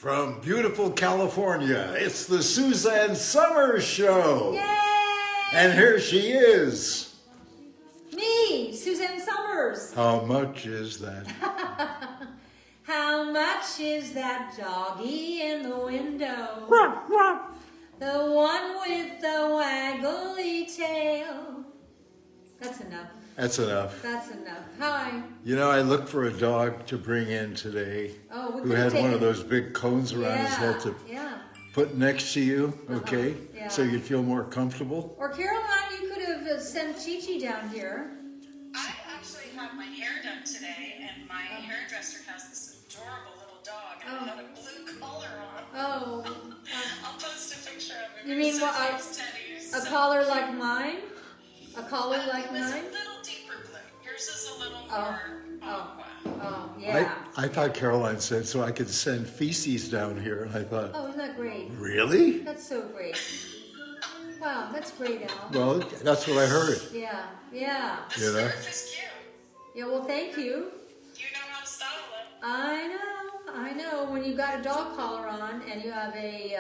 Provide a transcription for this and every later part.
From beautiful California, it's the Suzanne Summers Show. Yay! And here she is. Me, Suzanne Summers. How much is that? How much is that doggy in the window? The one with the waggly tail. That's enough. That's enough. That's enough. Hi. You know, I looked for a dog to bring in today Oh, we who could had take one it. of those big cones around his head to put next to you, okay? Yeah. So you'd feel more comfortable. Or Caroline, you could have sent Chi-Chi down here. I actually had my hair done today, and my hairdresser has this adorable little dog, and it had a blue collar on. Oh. I'll post a picture of him. You mean He's what, such a a collar like mine? A collar like It was mine? a little deeper blue. Yours is a little more aqua. Oh, yeah. I thought Caroline said so I could send feces down here, and I thought, Oh, isn't that great? really? That's so great. Wow, that's great, Al. Well, that's what I heard. Yeah. This You know? scarf is cute. Yeah, well, thank you. You know how to style it. I know. When you got a dog collar on and you have a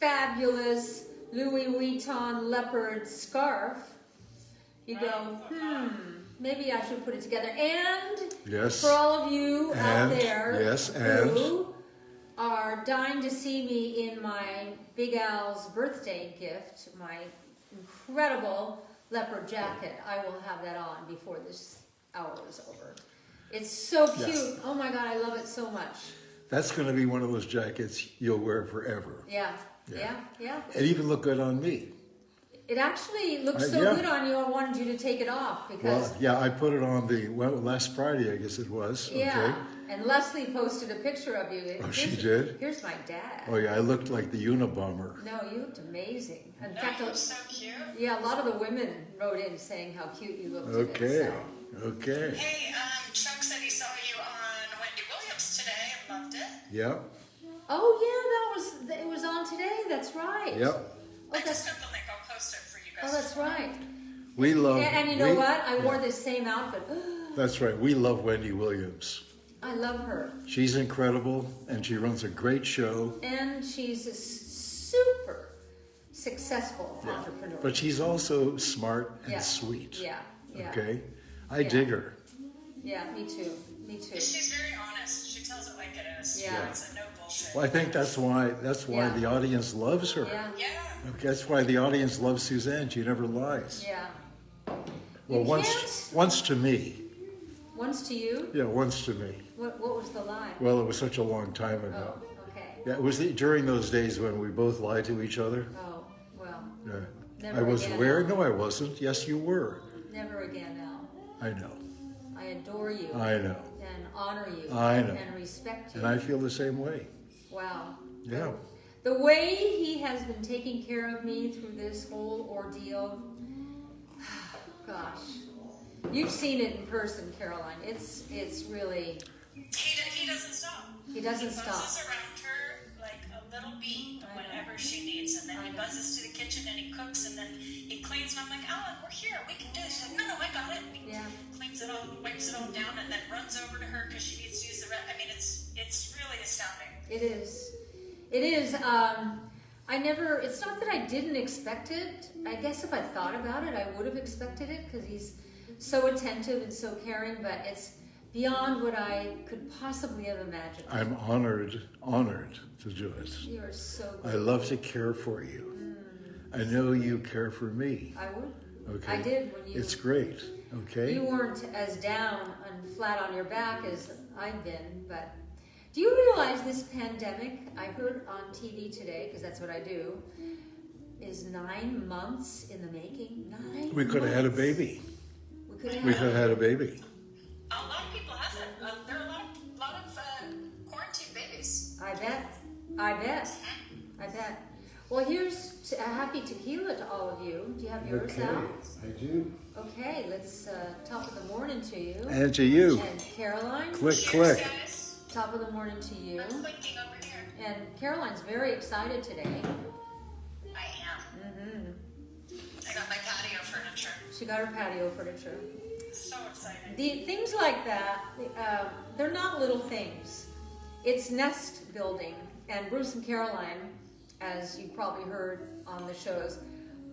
fabulous Louis Vuitton leopard scarf, you go, maybe I should put it together. And Yes. for all of you out And, there yes, and. who are dying to see me in my Big Al's birthday gift, my incredible leopard jacket, I will have that on before this hour is over. It's so cute. Yes. Oh my God, I love it so much. That's going to be one of those jackets you'll wear forever. Yeah. It even looked good on me. It actually looks so yeah. good on you, I wanted you to take it off because, Well, yeah, I put it on last Friday, I guess it was. yeah. Okay. And Leslie posted a picture of you. Oh, she Here's- did? Here's my dad. Oh, yeah, I looked like the Unabomber. No, you looked amazing. In No, fact, you look so cute. yeah, a lot of the women wrote in saying how cute you looked Okay. today. Okay. Hey, Chuck said he saw you on Wendy Williams today and loved it. Yep. Oh yeah, it was on today. That's right. Yep. Oh, I just that's, got the link. I'll post it for you guys. oh, that's right. We love. And you know what? I wore this same outfit. That's right. We love Wendy Williams. I love her, She's incredible, and she runs a great show. and she's a super successful entrepreneur. But she's also smart and Yeah. sweet. Yeah. Okay. I Yeah. dig her. Yeah, me too. Me too. She's very honest. She tells it like it is. Yeah. It's a no bullshit. Well, I think that's why Yeah. the audience loves her. Yeah. Yeah. Okay, that's why the audience loves Suzanne. She never lies. Yeah. Well, You once can't- to me. Once to you. Yeah, once to me. What was the lie? Well, it was such a long time ago. Oh, okay. Yeah, it was during those days when we both lied to each other. Oh, well, Yeah. Never I was again. aware. No, I wasn't. Yes, you were. never again, Al. I know. I adore you I know. and honor you I know. and respect you. And I feel the same way. Wow. Yeah. The way he has been taking care of me through this whole ordeal, gosh. You've seen it in person, Caroline. It's really, He doesn't stop. he doesn't He stop. buzzes around her like a little bee I know. whenever she needs, and then I he know. buzzes to the kitchen and he cooks, and then he cleans, and I'm like, Alan, we're here, we can do this. She's like, no, I got it. And he Yeah. cleans it all, wipes it all down, and then runs over to her because she needs to use the I mean, it's really astounding. It is. It is. It's not that I didn't expect it. I guess if I thought about it, I would have expected it because he's so attentive and so caring, but it's beyond what I could possibly have imagined. I'm honored to do it. You are so I good. love to care for you. I know you care for me. I would. Okay. I did when you. It's great. Okay. You weren't as down and flat on your back as I've been, but do you realize this pandemic, I heard on TV today, because that's what I do, is 9 months in the making? 9 We could have had a months. baby. We could have We could have had a baby. A lot of people have it. There are a lot of quarantine babies. I bet. Well, here's a happy tequila to all of you. Do you have yours out? I do. Okay, let's top of the morning to you. And to you. And Caroline, Click, Cheers, click. guys. top of the morning to you. I'm clicking over here. And Caroline's very excited today. I am. I got my patio furniture. She got her patio furniture. So excited. The things like that, they're not little things. it's nest building, and Bruce and Caroline, as you probably heard on the shows,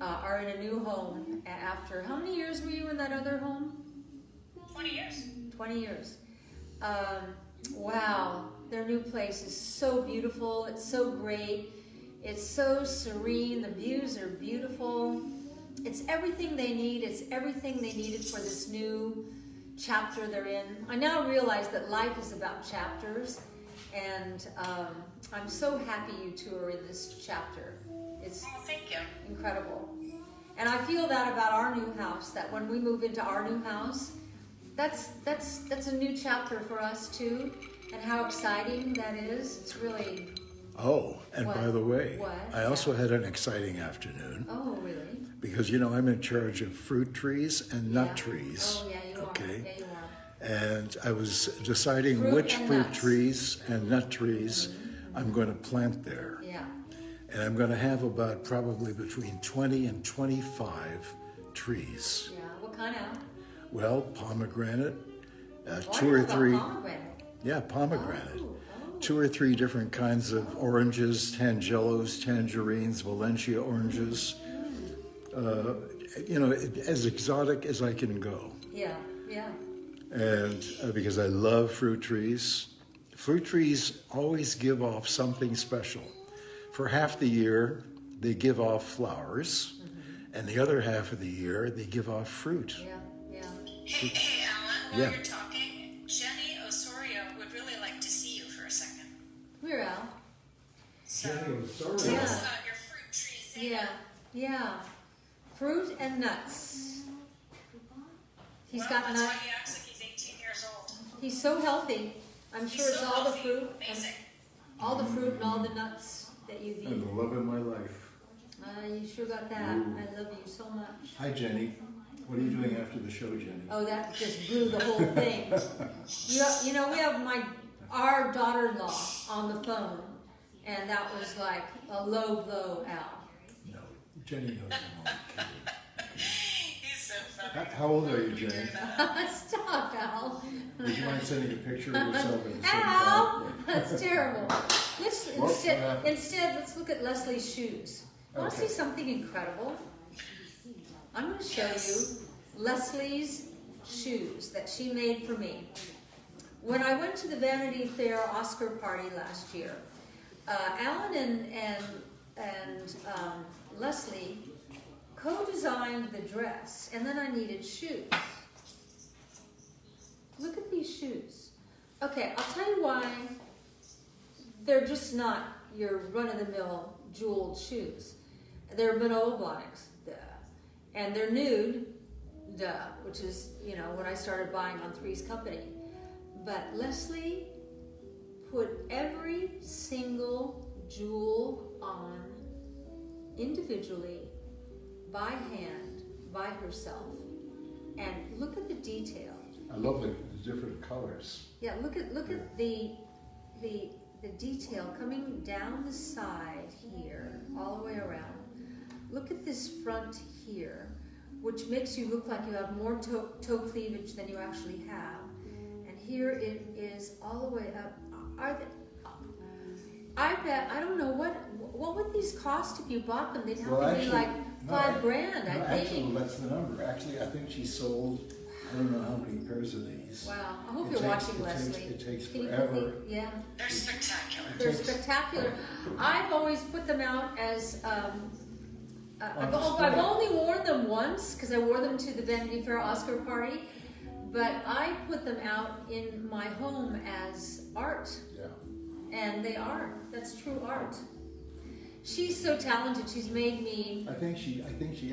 are in a new home after, how many years were you in that other home? 20 years. 20 years. Wow, their new place is so beautiful. It's so great. It's so serene. The views are beautiful. It's everything they need. It's everything they needed for this new chapter they're in. I now realize that life is about chapters, and I'm so happy you two are in this chapter. It's Oh, thank you. incredible. And I feel that about our new house, that when we move into our new house, that's a new chapter for us too, and how exciting that is. It's really, Oh, and What? by the way, What? I also had an exciting afternoon oh really? because, you know, I'm in charge of fruit trees and nut Yeah. trees. Oh yeah, you are. Okay. Yeah, you are. And I was deciding Fruit which and fruit nuts. trees and nut trees I'm going to plant there. Yeah. And I'm going to have about probably between 20 and 25 trees. Yeah. What kind of? Well, pomegranate, Oh, I two know or about three. pomegranate. Yeah, pomegranate. Oh, oh. 2 or 3 different kinds of oranges, tangelos, tangerines, Valencia oranges. You know, as exotic as I can go. Yeah. Yeah. And because I love fruit trees. Fruit trees always give off something special. For half the year, they give off flowers, and the other half of the year, they give off fruit. Yeah. Yeah. Hey, Alan, while Yeah. you're talking, Jenny Osorio would really like to see you for a second. Come here, Al. So, Jenny Osorio? tell us Yeah. about your fruit trees. Yeah. Yeah. Fruit and nuts. He's Well, got that's nuts. why he acts like he's 18 years old. He's so healthy. I'm sure He's it's so all the healthy. fruit, Amazing. all the fruit and all the nuts that you've I'm eaten. the love of my life. You sure got that. I love you so much. Hi, Jenny. What are you doing after the show, Jenny? Oh, that just blew the whole thing. You know, we have our daughter-in-law on the phone, and that was like a low blow, Al. No, Jenny knows I'm only kidding. He's so funny. How old are you, Jenny? Stop, Al. Would you mind sending a picture of yourself at the same Al, time? that's terrible. Let's What happened? instead let's look at Leslie's shoes. Want to Okay. see something incredible? I'm going to show you Leslie's shoes that she made for me. When I went to the Vanity Fair Oscar party last year, Alan and Leslie co-designed the dress, and then I needed shoes. Look at these shoes. Okay, I'll tell you why they're just not your run-of-the-mill jeweled shoes. They're Manolo Blahniks, duh. And they're nude, duh, which is, you know, when I started buying on Three's Company. But Leslie put every single jewel on individually, by hand, by herself. And look at the detail. I love the different colors. Yeah, look at the detail coming down the side here, all the way around. Look at this front here, which makes you look like you have more toe cleavage than you actually have. And here it is all the way up. I bet, I don't know, what would these cost if you bought them? They'd have to be like $5,000, I think. Actually, that's the number. Actually, I think she sold, I don't know how many pairs of these. Wow, I hope It you're takes- watching, it takes- Leslie. it takes Can you forever. put the- yeah. They're spectacular. They're spectacular. I've always put them out as, I've only worn them once because I wore them to the Vanity Fair Oscar party, but I put them out in my home as art, Yeah. and they are. That's true art. She's so talented. She's made me. I think she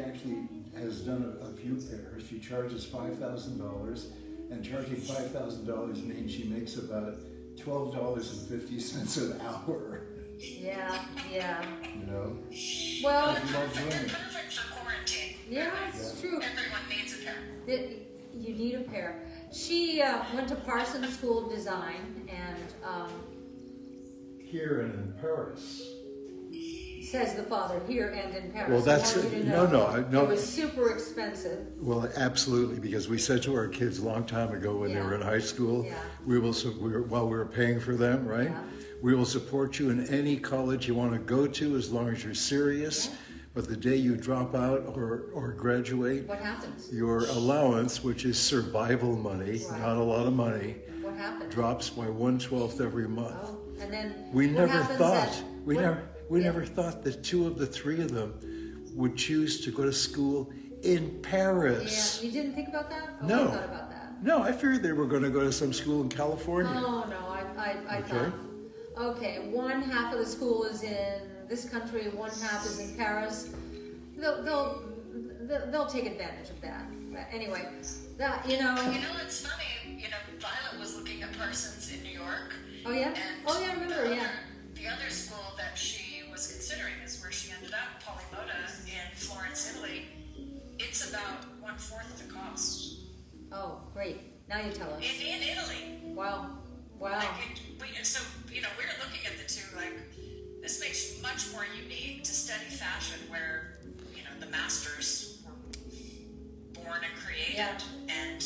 actually has done a few pairs. She charges $5,000, and charging $5,000 means she makes about $12.50 an hour. Yeah, yeah. You know. Well, She loves doing They're it. perfect for quarantine. yeah, it's true. Everyone needs a pair. You need a pair. She went to Parsons School of Design, and Here and in Paris. says the father here and in Paris. Well, that's I want you to no, know no. It was super expensive. Well, absolutely, because we said to our kids a long time ago when they Yeah. were in high school, Yeah. while we were paying for them, right? Yeah. We will support you in any college you want to go to as long as you're serious. Yeah. But the day you drop out or graduate, What happens? your allowance, which is survival money, Right. not a lot of money, What happens? drops by 1/12 every month. Oh, and then We what never happens thought at- we what- we yeah. never thought that two of the three of them would choose to go to school in Paris. Yeah, you didn't think about that? Oh, No. I thought about that. No, I figured they were going to go to some school in California. Oh no, I Okay. thought. Okay, one half of the school is in this country, one half is in Paris. They'll take advantage of that. But anyway, that You know, it's funny. You know, Violet was looking at Parsons in New York. Oh yeah. And Oh yeah, I remember. Yeah. the other school that she was considering is where she ended up, Polymota in Florence, Italy. It's about 1/4 the cost. Oh great. Now you tell us. In Italy. Wow. Wow. And so, you know, we were looking at the two like, this makes you much more unique to study fashion where, you know, the masters were born and created. Yeah. And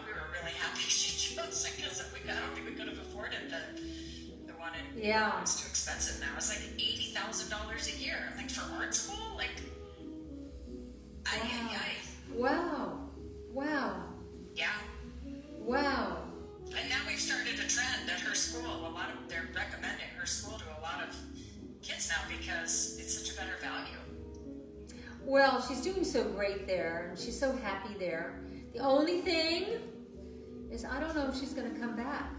we were really happy she chose it because I don't think we could have afforded the one in Yeah. It's too expensive now. It's like $80,000 a year. I'm like, for art school? Like, Wow. Wow. yeah. Wow. And now we've started a trend at her school. They're recommending her school to a lot of kids now because it's such a better value. Well, she's doing so great there, and she's so happy there. The only thing is, I don't know if she's going to come back.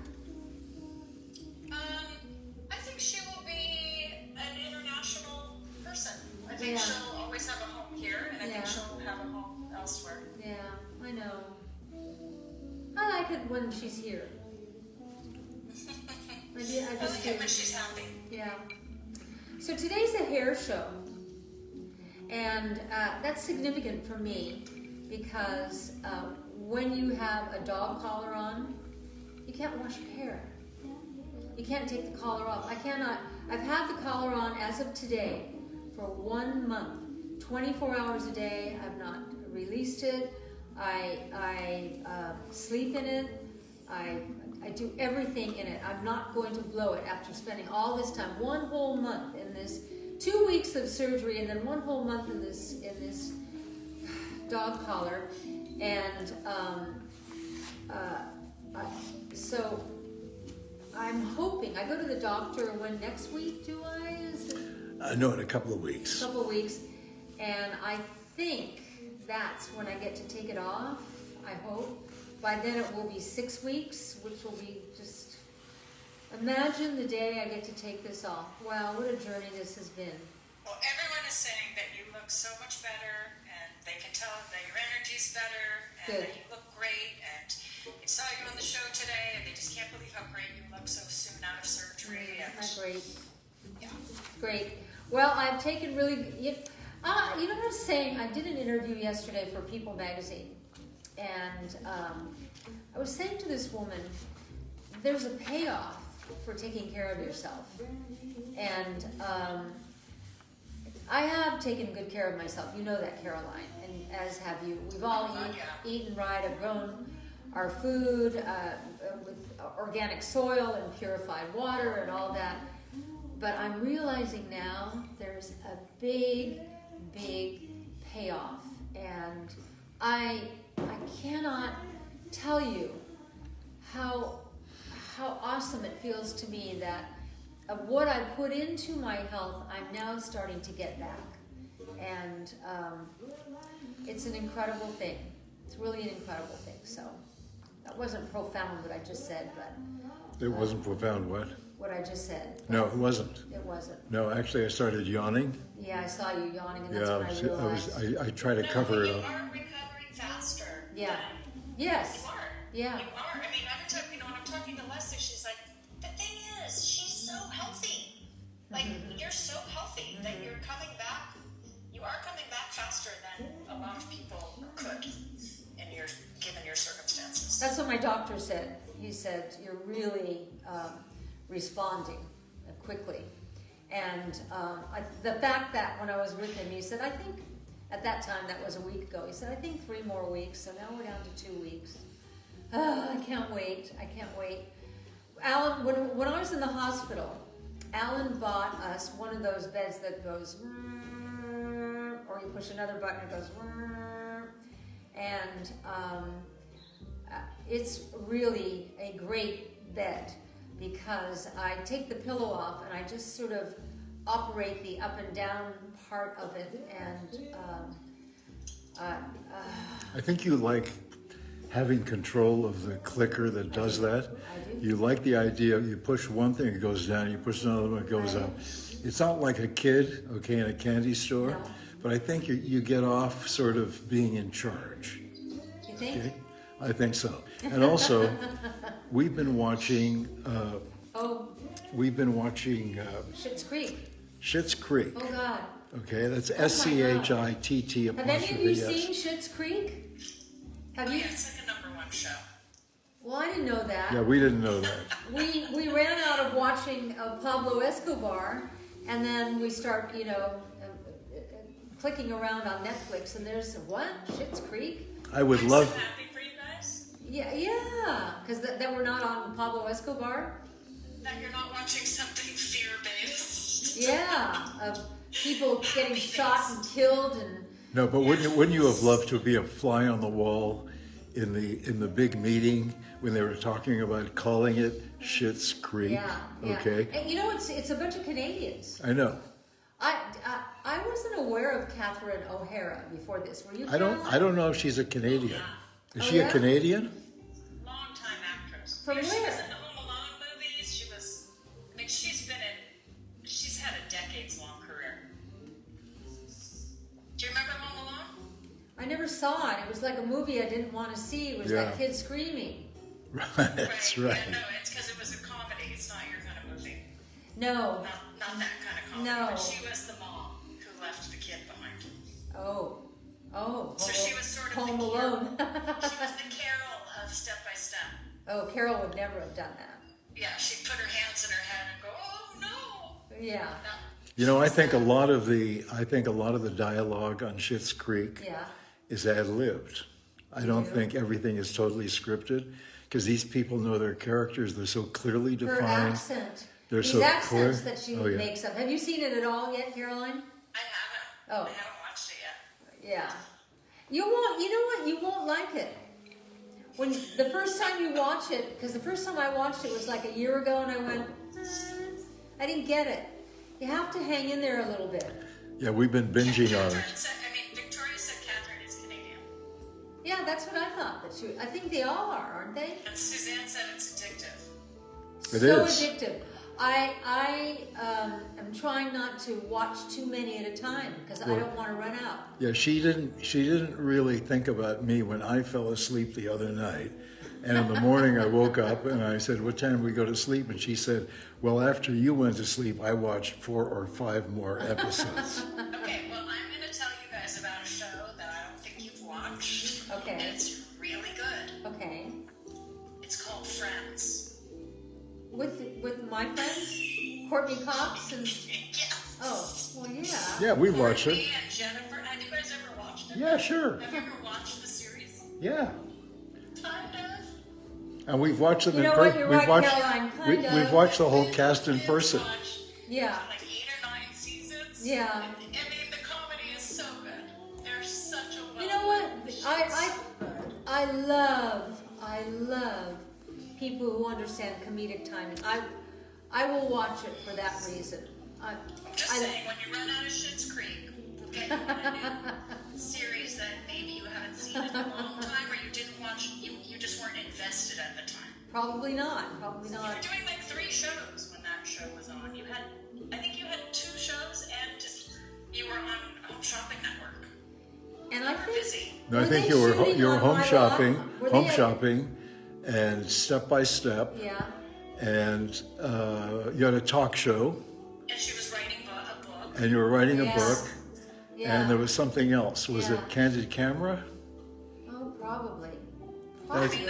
I think she will be an international person. I think Yeah. she'll always have a home here, and I Yeah. think she'll have a home elsewhere. Yeah, I know. I like it when she's here. I I just like it do. when she's happy. Yeah. So today's a hair show, and that's significant for me because when you have a dog collar on, you can't wash your hair. You can't take the collar off. I cannot. I've had the collar on as of today for 1 month, 24 hours a day. I've not released it. I sleep in it. I do everything in it. I'm not going to blow it after spending all this time, 1 whole month in this, 2 weeks of surgery, and then 1 whole month in this dog collar, and so I'm hoping. I go to the doctor when next week? Do I? Is it No, in a couple of weeks. a couple of weeks, and I think that's when I get to take it off. I hope. By then it will be 6 weeks, which will be just, imagine the day I get to take this off. Wow, what a journey this has been. Well, everyone is saying that you look so much better, and they can tell that your energy's better, and Good. that you look great, and they saw you on the show today, and they just can't believe how great you look so soon out of surgery. And, Great. yeah. Great. Well, I've taken really, you know what I was saying? I did an interview yesterday for People magazine, and I was saying to this woman, there's a payoff for taking care of yourself. And I have taken good care of myself. You know that, Caroline, and as have you. We've all eaten right. I've grown our food with organic soil and purified water and all that. But I'm realizing now there's a big, big payoff. And I cannot tell you how awesome it feels to me that of what I put into my health, I'm now starting to get back. And it's an incredible thing. It's really an incredible thing. So that wasn't profound what I just said, but It wasn't profound, what? what I just said. No, it wasn't. It wasn't. No, actually, I started yawning. Yeah, I saw you yawning, and that's Yeah, when I realized. I try to No, cover but it you up. are recovering faster. Yeah. than Yes. You are. Yeah. You are. I mean, every time, when I'm talking to Leslie, she's like, the thing is, she's so healthy. Like, you're so healthy that you're coming back. You are coming back faster than a lot of people could given your circumstances. That's what my doctor said. He said, you're really responding quickly. And the fact that when I was with him, he said, I think at that time, that was a week ago, he said, I think 3 more weeks. So now we're down to 2 weeks. I can't wait. I can't wait. Alan, when I was in the hospital, Alan bought us one of those beds that goes, or you push another button, it goes, and it's really a great bed because I take the pillow off and I just sort of operate the up and down part of it, and I think you like having control of the clicker that does that. I do. You like the idea, you push one thing, it goes down, you push another one, it goes up. It's not like a kid, okay, in a candy store, No. but I think you get off sort of being in charge. You think? Okay? I think so. And also, we've been watching Oh, Schitt's Creek. Schitt's Creek. Oh God. Okay, that's God. SCHITT Have any of apostrophe you S. seen Schitt's Creek? Have you? Yeah, it's like a #1 show. Well, I didn't know that. Yeah, we didn't know that. We ran out of watching Pablo Escobar, and then we start, clicking around on Netflix, and there's what? Schitt's Creek? I would I'm love. so happy for you guys Yeah, because that we're not on Pablo Escobar. that you're not watching something fear-based. Yeah, of people getting shot and killed, and No, but wouldn't you have loved to be a fly on the wall in the big meeting when they were talking about calling it Schitt's Creek? yeah. Okay, And it's a bunch of Canadians. I know. I wasn't aware of Catherine O'Hara before this. Were you? I Caroline? don't know if she's a Canadian. Is Oh, she yeah? a Canadian? Long-time actress. From She was where? in the Home Alone movies. She's had a decades-long career. Do you remember Home Alone? I never saw it. It was like a movie I didn't want to see. It was Yeah. that kid screaming. That's right. Yeah, no, it's because it was a comedy. It's not your kind of movie. No. Not that kind of comedy. No. But she was the mom who left the kid behind. Oh. So she was sort of Home the Alone. She was the Carol of Step by Step. Oh, Carol would never have done that. Yeah, she'd put her hands in her head and go, "Oh no!" Yeah. No. You know, I think a lot of the dialogue on Schitt's Creek Yeah. is ad-libbed. I don't think everything is totally scripted because these people know their characters. They're so clearly Her defined. accent. They're These so accents clear. that she Oh, yeah. makes up. Have you seen it at all yet, Caroline? I haven't. Oh. I haven't watched it yet. Yeah. You won't. You know what? You won't like it. When the first time you watch it, because the first time I watched it was like a year ago, and I went, I didn't get it. You have to hang in there a little bit. Yeah, we've been binging on Catherine it. said, Victoria said Catherine is Canadian. Yeah, that's what I thought. I think they all are, aren't they? And Suzanne said it's addictive. It so is. addictive. I am trying not to watch too many at a time because I don't want to run out. Yeah, she didn't really think about me when I fell asleep the other night. And in the morning I woke up and I said, "What time do we go to sleep?" And she said, "Well, after you went to sleep, I watched 4 or 5 more episodes." Okay, well, I'm going to tell you guys about a show that I don't think you've watched. Okay. And it's really good. Okay. It's called Friends. With my friends, Courtney Cox and Yes. well, yeah. Yeah, we watched Courtney it. and Jennifer. Have you guys ever watched it? Yeah, sure. Have you ever watched the series? Yeah. Kind of. And we've watched them You in know what? You're right, Caroline. Kind of. We've watched the whole cast in person. Yeah. Like 8 or 9 seasons. Yeah. I mean, the comedy is so good. They're such a You know what? I love people who understand comedic timing. I will watch it for that reason. I'm just saying, when you run out of Schitt's Creek, we'll get you on a new series that maybe you haven't seen in a long time, or you didn't watch. You just weren't invested at the time. Probably not. Probably You were not. doing like 3 shows when that show was on. I think you had 2 shows, and you were on Home Shopping Network. And I You were think busy. No, I Were think they you were shooting on home My shopping, Law? Were they- and Step by Step, yeah. and you had a talk show, And she was writing a book. and you were writing a Yes. book, Yeah. and there was something else. Was Yeah. it Candid Camera? Oh, probably. I Probably. mean,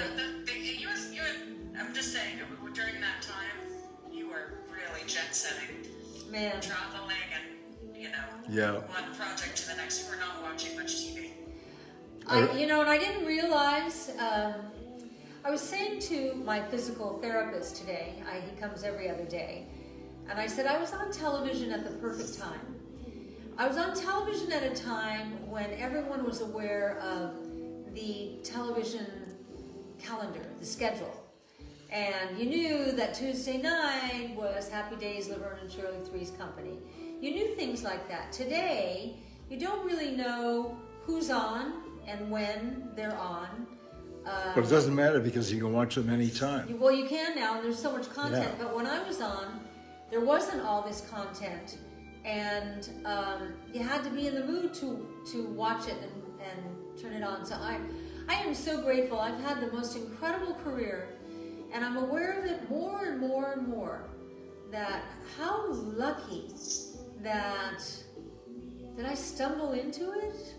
I'm just saying, during that time, you were really jet setting. Man. traveling and, Yeah. one project to the next. We're not watching much TV. And I didn't realize. I was saying to my physical therapist today. He comes every other day, and I said I was on television at the perfect time. I was on television at a time when everyone was aware of the television calendar, the schedule. And you knew that Tuesday night was Happy Days, Laverne and Shirley Three's Company. You knew things like that. Today, you don't really know who's on and when they're on. But it doesn't matter because you can watch them anytime. Well, you can now, and there's so much content. Yeah. But when I was on, there wasn't all this content. And you had to be in the mood to watch it and turn it on. So I am so grateful. I've had the most incredible career, and I'm aware of it more and more and more. That how lucky that I stumble into it.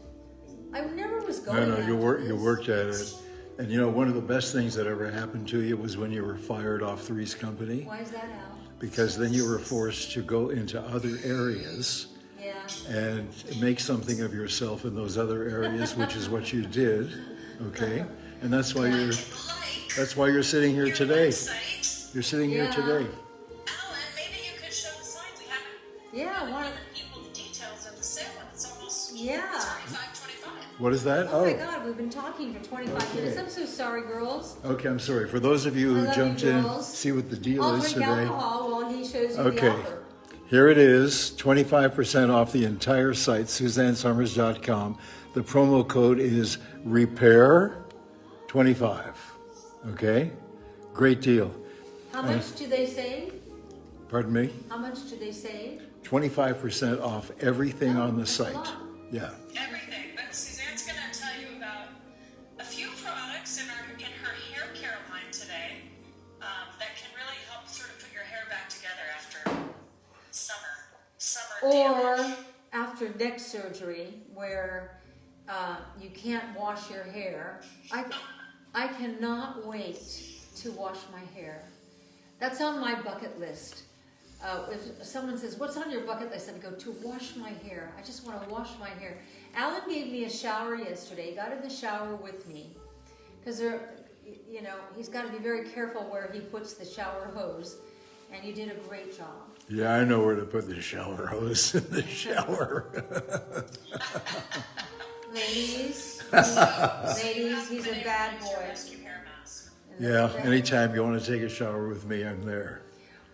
I never was going. No, you after worked at it. And one of the best things that ever happened to you was when you were fired off Three's Company. Why is that, Al? Because then you were forced to go into other areas Yeah. and make something of yourself in those other areas, which is what you did, okay? And that's why you're sitting here Your today. website. You're sitting here Yeah. today. Alan, maybe you could show the sign. We haven't Yeah. Why? given people the details of the sale, and it's almost Yeah. 25. What is that? Oh my God, we've been talking for 25 minutes. I'm so sorry, girls. Okay, I'm sorry. For those of you I who love jumped you, in, girls. see what the deal I'll is drink today. alcohol while he shows you Okay. the offer. Here it is, 25% off the entire site, SuzanneSummers.com. The promo code is REPAIR25. Okay? Great deal. How much do they save? Pardon me? How much do they save? 25% off everything on the That's a site. lot. Yeah. Everything. But Suzanne's going to tell you about a few products in her hair care line today that can really help sort of put your hair back together after summer Or damage. after neck surgery, where you can't wash your hair. I cannot wait to wash my hair. That's on my bucket list. If someone says, "What's on your bucket list?" I go, "To wash my hair. I just want to wash my hair." Alan gave me a shower yesterday. He got in the shower with me because he's got to be very careful where he puts the shower hose. And you did a great job. Yeah, I know where to put the shower hose in the shower. Ladies, he's a bad boy. Rescue hair mask. Yeah, anytime you want to take a shower with me, I'm there.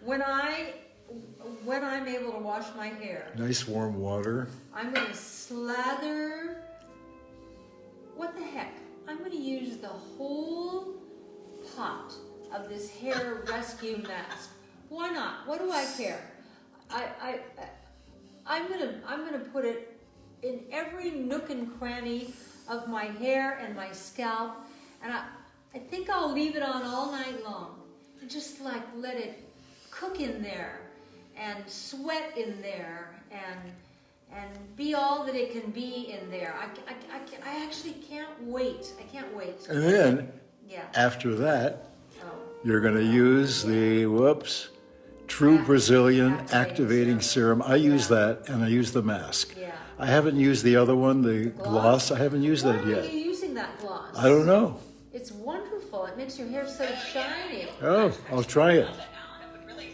When I'm able to wash my hair, Nice warm water. I'm going to slather. What the heck? I'm going to use the whole pot of this hair rescue mask. Why not? What do I care? I'm gonna put it in every nook and cranny of my hair and my scalp, and I think I'll leave it on all night long and just like let it cook in there and sweat in there and be all that it can be in there. I actually can't wait. I can't wait. And then, Yeah. after that, Oh. you're going to use the, True Brazilian Activating Serum. I use that, and I use the mask. Yeah. I haven't used the other one, the gloss. I haven't used Why that are yet. you using that gloss? I don't know. It's wonderful. It makes your hair so shiny. Oh, I'll try it. Alan, it would really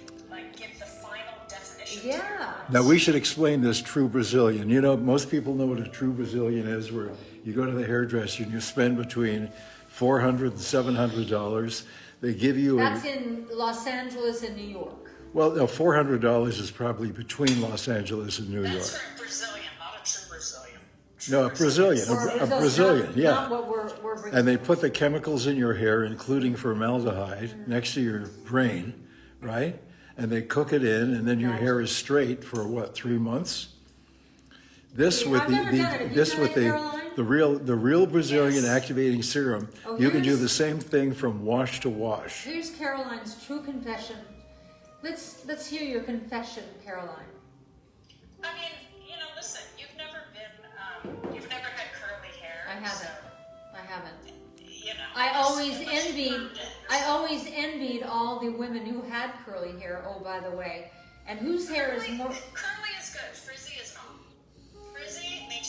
give the final definition. Yeah. Now, we should explain this True Brazilian. Most people know what a True Brazilian is, where you go to the hairdresser and you spend between $400 and $700. They give you That's in Los Angeles and New York. Well, no, $400 is probably between Los Angeles and New York. That's for a Brazilian, not a true Brazilian. No, a Brazilian, Or a Brazilian, not, yeah. Not what we're bringing. And they put the chemicals in your hair, including formaldehyde, next to your brain, right? And they cook it in, and then your hair is straight for 3 months? This Yeah, with I've never done it. Have you this done with it, Caroline? the real Brazilian Yes. activating serum, Oh, you can do here's- the same thing from wash to wash. Here's Caroline's true confession. Let's hear your confession, Caroline. I mean, listen, you've never had curly hair. I haven't. So, I haven't. I I always envied all the women who had curly hair. Oh, by the way, And whose hair is more? Curly is good. Frizzy is not. Frizzy makes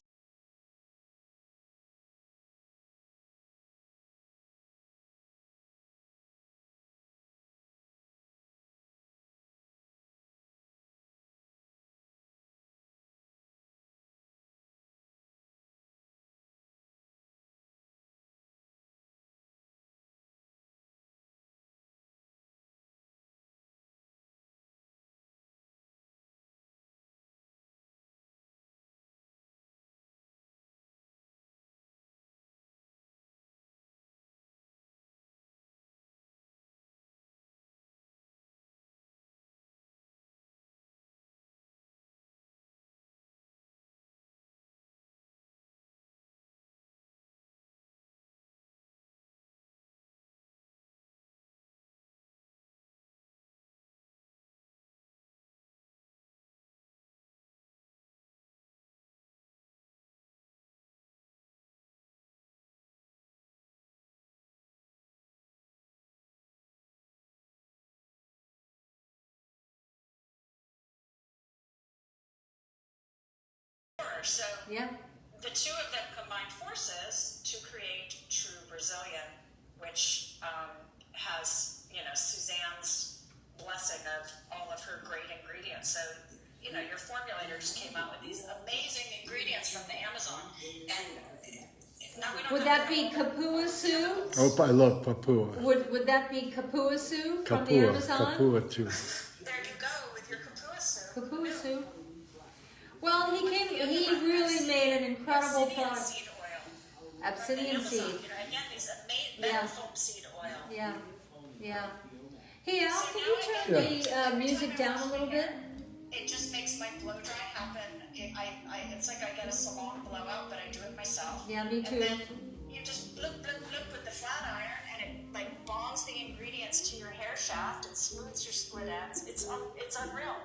so Yeah. the two of them combined forces to create True Brazilian, which has, Suzanne's blessing of all of her great ingredients. So, your formulator just came out with these amazing ingredients from the Amazon. And now we don't Would that be Kapuasu? Oh, I love Papua. Would that be Kapuasu from the Kapua, Amazon? Kapua too. There you go with your Kapua soup. Kapuasu. Well, he really made an incredible Obsidian product. seed oil. Obsidian From the seed. Amazon. Again, these amazing Yeah. foam seed oil. Yeah. Yeah. Hey, Al, can you turn the music down a little bit? It just makes my blow dry happen. It's like I get a salon blowout, but I do it myself. Yeah, me too. And then you just bloop, bloop, bloop with the flat iron, and it like bonds the ingredients to your hair shaft and smooths your split ends. It's unreal.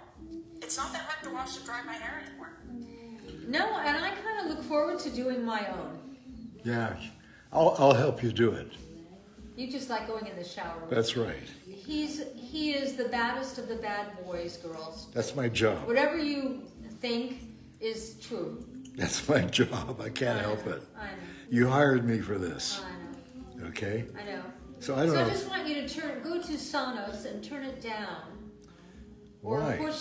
It's not that hard to wash and dry my hair anymore. No, and I kind of look forward to doing my own. Yeah, I'll help you do it. You just like going in the shower. That's right. He is the baddest of the bad boys, girls. That's my job. Whatever you think is true. That's my job. I can't help it. I know. You hired me for this, I know. okay? I know. So I don't So I know. just want you to go to Sonos and turn it down. Or Why? push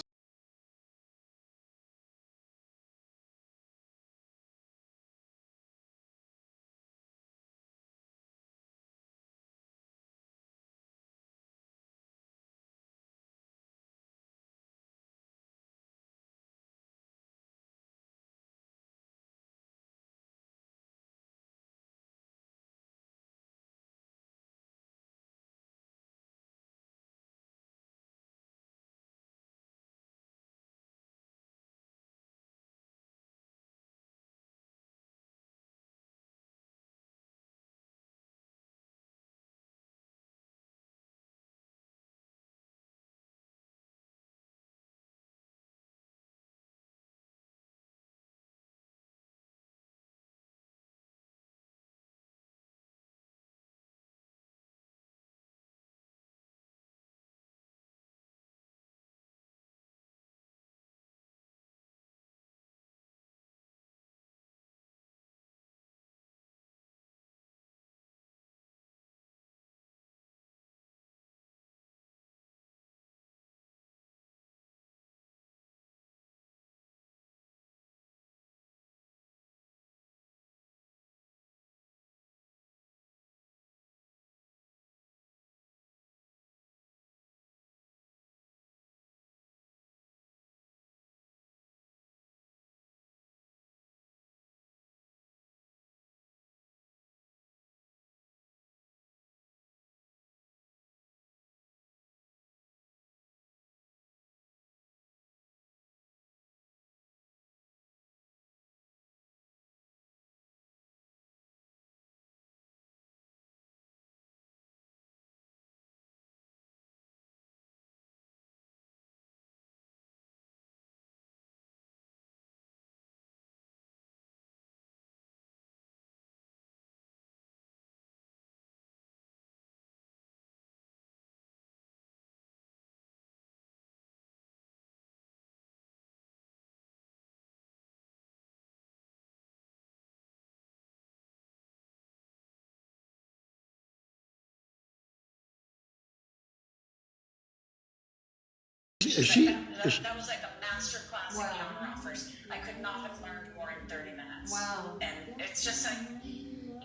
is she, that was like a master class in Wow. counter offers. I could not have learned more in 30 minutes. Wow. And it's just like,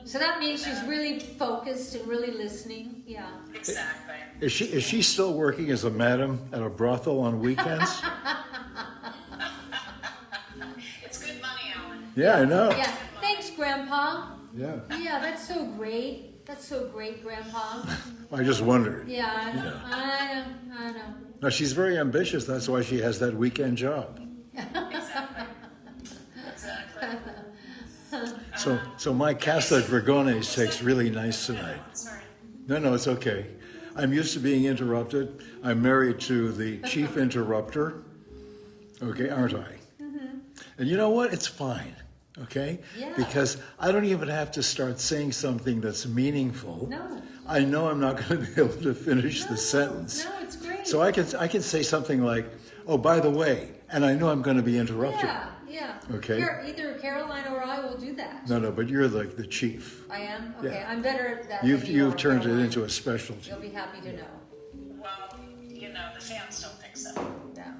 So that means she's really focused and really listening. Yeah. exactly. is she still working as a madam at a brothel on weekends? It's good money, Alan. Yeah, I know. Yeah. Thanks, Grandpa. Yeah. Yeah, that's so great. That's so great, Grandpa. I just wondered. Yeah, I know. I know. No, she's very ambitious. That's why she has that weekend job. Exactly. Exactly. So my Casa Dragones takes really nice tonight. Sorry. No, it's okay. I'm used to being interrupted. I'm married to the chief interrupter. Okay, aren't I? And you know what? It's fine. Okay? Yeah. Because I don't even have to start saying something that's meaningful. No. I know I'm not going to be able to finish the sentence. No, it's great. So I can say something like, "Oh, by the way," and I know I'm going to be interrupted. Yeah. Okay. Either Caroline or I will do that. No, but you're like the chief. I am? Okay, Yeah. I'm better at that. You've than you are, turned it Caroline. into a specialty. You'll be happy to know. Well, the fans don't think so. Yeah.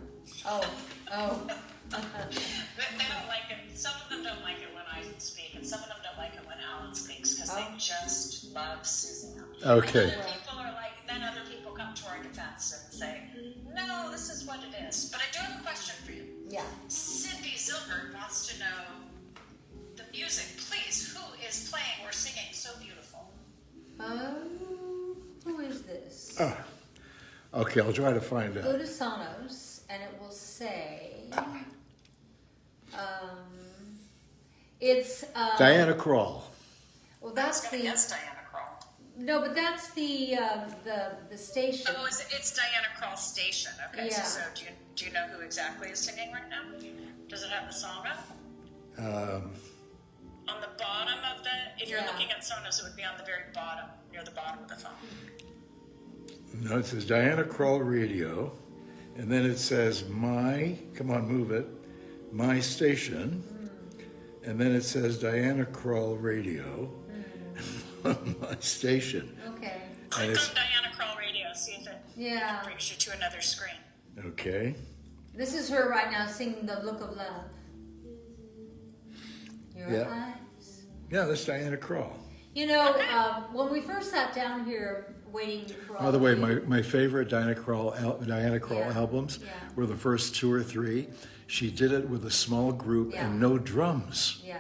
Oh. They don't like it. Some of them don't like it when I speak, and some of them don't like it when Alan speaks because they just love Suzanne. Okay. And then other people come to our defense and say, no, this is what it is. But I do have a question for you. Yeah. Cindy Zilbert wants to know the music. Please, who is playing or singing so beautiful? Who is this? Oh, okay, I'll try to find Go out. to Sonos, and it will say, it's, Diana Krall. well, I was that's going to the, guess Diana Krall. no, but that's the station. Oh, it's Diana Krall Station. Okay, Yeah. so do you know who exactly is singing right now? Does it have the song up? On the bottom of if you're Yeah. looking at Sonos, it would be on the very bottom, near the bottom of the phone. No, it says Diana Krall Radio, and then it says come on, move it, my station, and then it says Diana Krall Radio, my station. Okay. Click it's- on Diana Krall Radio, see if it Yeah. brings you to another screen. Okay. This is her right now singing The Look of Love. Your Yeah. eyes. Yeah, that's Diana Krall. You know, when we first sat down here waiting for all By the way, of you- my favorite Diana Krall Yeah. albums Yeah. were the first 2 or 3. She did it with a small group Yeah. and no drums. Yeah.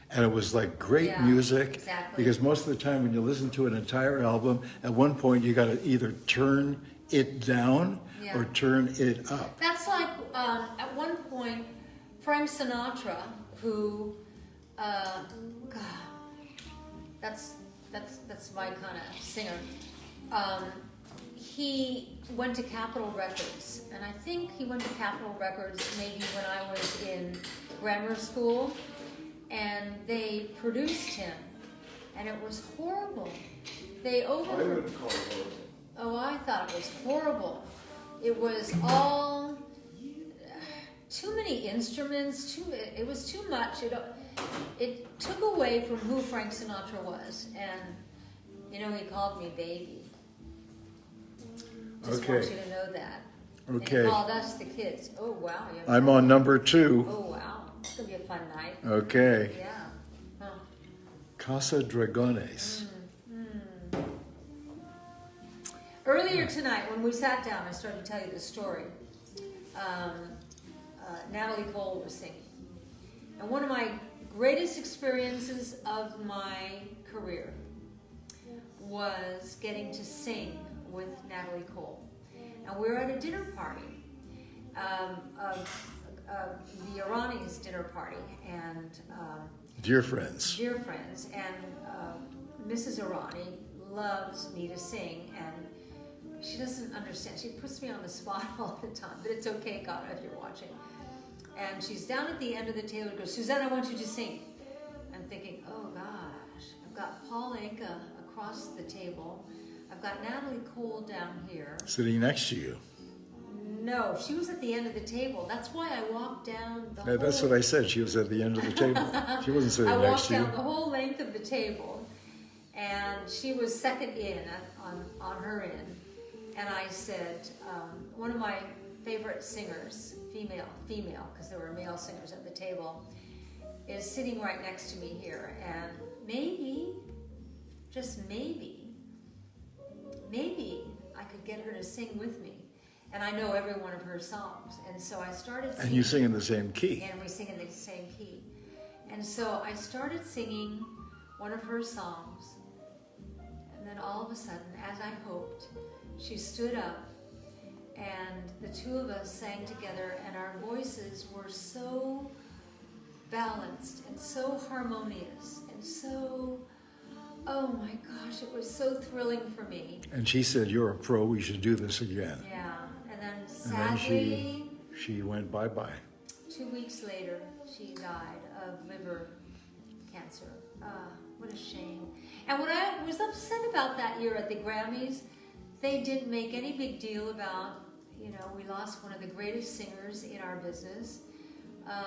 And it was like great Yeah, music. exactly. Because most of the time when you listen to an entire album, at one point you got to either turn it down Yeah. or turn it up. That's like at one point Frank Sinatra, who, God, that's my kind of singer. He went to Capitol Records, and I think he went to Capitol Records maybe when I was in grammar school, and they produced him, and it was horrible. They over. Oh, I thought it was horrible. It was all too many instruments. It was too much. It took away from who Frank Sinatra was, and he called me baby. Just want Okay. you to know that. And Okay. he called us the kids. Oh wow. I'm on number 2. Oh wow. It's gonna be a fun night. Okay. Yeah. Huh. Casa Dragones. Earlier tonight, when we sat down, I started to tell you the story. Natalie Cole was singing. And one of my greatest experiences of my career was getting to sing with Natalie Cole. And we were at a dinner party, the Irani's dinner party, and Dear friends. dear friends, and Mrs. Irani loves me to sing, and she doesn't understand. She puts me on the spot all the time, but it's okay, God, if you're watching. And she's down at the end of the table and goes, Suzanne, I want you to sing. I'm thinking, oh gosh, I've got Paul Anka across the table. I've got Natalie Cole down here. Sitting next to you. No, she was at the end of the table. That's why I walked down the whole... That's what I said. She was at the end of the table. She wasn't sitting I next walked to you. down the whole length of the table, and she was second in on her end. And I said, one of my favorite singers, female, because there were male singers at the table, is sitting right next to me here. And maybe, just maybe I could get her to sing with me. And I know every one of her songs. And so I started singing. And you sing in the same key. And we sing in the same key. And so I started singing one of her songs. And then all of a sudden, as I hoped, she stood up and the two of us sang together, and our voices were so balanced and so harmonious and so, oh my gosh, it was so thrilling for me. And she said, "You're a pro, we should do this again." Yeah, and then And sadly, then she went bye-bye. 2 weeks later, she died of liver cancer. What a shame. And what I was upset about that year at the Grammys, they didn't make any big deal about, we lost one of the greatest singers in our business. I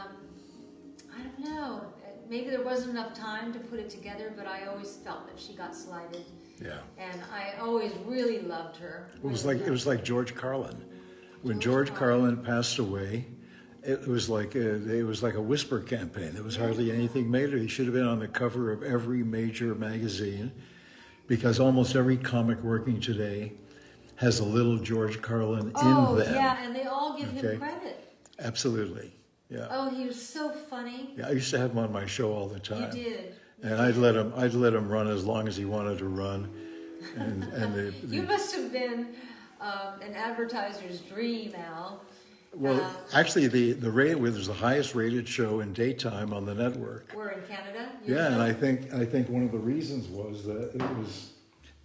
don't know. Maybe there wasn't enough time to put it together, but I always felt that she got slighted. Yeah. And I always really loved her. It was like George Carlin. When George Carlin passed away, it was like a whisper campaign. There was hardly anything made of it. He should have been on the cover of every major magazine, because almost every comic working today has a little George Carlin in them. Oh, yeah, and they all give him credit. Absolutely. Yeah. Oh, he was so funny. Yeah, I used to have him on my show all the time. You did. And I'd let him run as long as he wanted to run. And You must have been an advertiser's dream, Al. well, actually, the rate was the highest rated show in daytime on the network. We're in Canada. Yeah, and I think one of the reasons was that it was